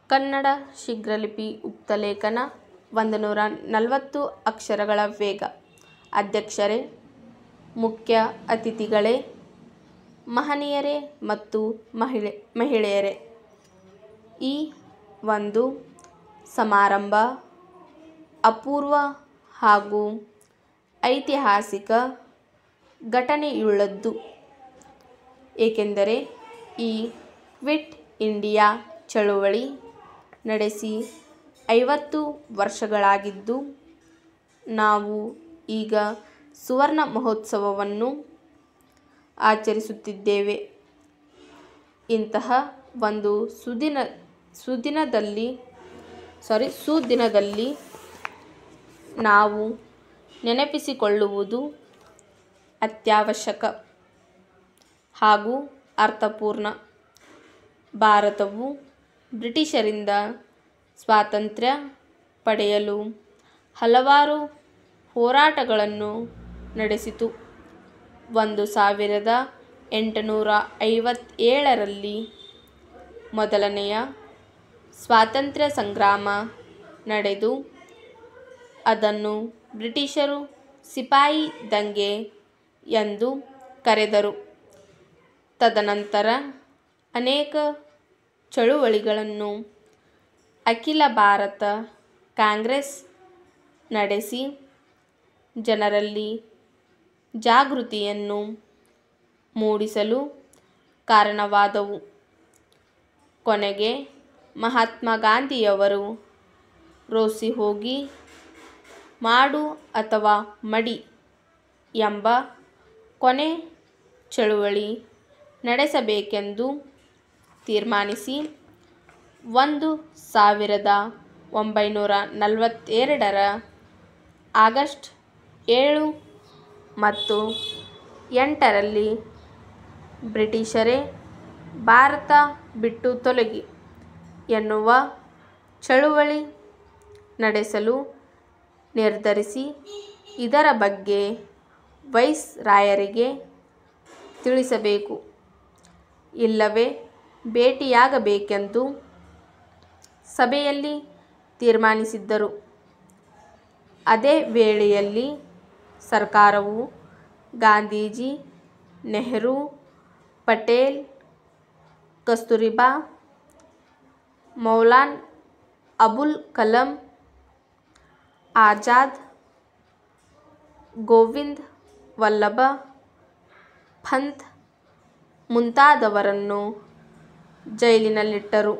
ಕನ್ನಡ ಶೀಘ್ರಲಿಪಿ ಉಕ್ತಲೇಖನ 140 ಅಕ್ಷರಗಳ ವೇಗ. ಅಧ್ಯಕ್ಷರೇ, ಮುಖ್ಯ ಅತಿಥಿಗಳೇ, ಮಹನೀಯರೇ ಮತ್ತು ಮಹಿಳೆಯರೇ, ಈ ಒಂದು ಸಮಾರಂಭ ಅಪೂರ್ವ ಹಾಗೂ ಐತಿಹಾಸಿಕ ಘಟನೆಯುಳ್ಳದ್ದು. ಏಕೆಂದರೆ ಈ ಕ್ವಿಟ್ ಇಂಡಿಯಾ ಚಳುವಳಿ ನಡೆಸಿ 50 ವರ್ಷಗಳಾಗಿದ್ದು, ನಾವು ಈಗ ಸುವರ್ಣ ಮಹೋತ್ಸವವನ್ನು ಆಚರಿಸುತ್ತಿದ್ದೇವೆ. ಇಂತಹ ಒಂದು ಸುದಿನದಲ್ಲಿ ನಾವು ನೆನಪಿಸಿಕೊಳ್ಳುವುದು ಅತ್ಯವಶ್ಯಕ ಹಾಗೂ ಅರ್ಥಪೂರ್ಣ. ಭಾರತವು ಬ್ರಿಟಿಷರಿಂದ ಸ್ವಾತಂತ್ರ್ಯ ಪಡೆಯಲು ಹಲವಾರು ಹೋರಾಟಗಳನ್ನು ನಡೆಸಿತು. 1857ರಲ್ಲಿ ಮೊದಲನೆಯ ಸ್ವಾತಂತ್ರ್ಯ ಸಂಗ್ರಾಮ ನಡೆದು ಅದನ್ನು ಬ್ರಿಟಿಷರು ಸಿಪಾಯಿ ದಂಗೆ ಎಂದು ಕರೆದರು. ತದನಂತರ ಅನೇಕ ಚಳುವಳಿಗಳನ್ನು ಅಖಿಲ ಭಾರತ ಕಾಂಗ್ರೆಸ್ ನಡೆಸಿ ಜನರಲ್ಲಿ ಜಾಗೃತಿಯನ್ನು ಮೂಡಿಸಲು ಕಾರಣವಾದವು. ಕೊನೆಗೆ ಮಹಾತ್ಮ ಗಾಂಧಿಯವರು ರೋಸಿ ಹೋಗಿ ಮಾಡು ಅಥವಾ ಮಡಿ ಎಂಬ ಕೊನೆ ಚಳುವಳಿ ನಡೆಸಬೇಕೆಂದು ತೀರ್ಮಾನಿಸಿ 1942ರ ಆಗಸ್ಟ್ 7 ಮತ್ತು 8ರಲ್ಲಿ ಬ್ರಿಟಿಷರೇ ಭಾರತ ಬಿಟ್ಟು ತೊಲಗಿ ಎನ್ನುವ ಚಳುವಳಿ ನಡೆಸಲು ನಿರ್ಧರಿಸಿ ಇದರ ಬಗ್ಗೆ ವೈಸ್ರಾಯರಿಗೆ ತಿಳಿಸಬೇಕು, ಇಲ್ಲವೇ ಭೇಟಿಯಾಗಬೇಕೆಂದು ಸಭೆಯಲ್ಲಿ ತೀರ್ಮಾನಿಸಿದ್ದರು. ಅದೇ ವೇಳೆಯಲ್ಲಿ ಸರ್ಕಾರವು ಗಾಂಧೀಜಿ, ನೆಹರು, ಪಟೇಲ್, ಕಸ್ತೂರಿಬಾ, ಮೌಲಾನಾ ಅಬುಲ್ ಕಲಾಂ ಆಜಾದ್, ಗೋವಿಂದ ವಲ್ಲಭ ಪಂತ್ ಮುಂತಾದವರನ್ನು ಜೈಲಿನಲ್ಲಿಟ್ಟರು.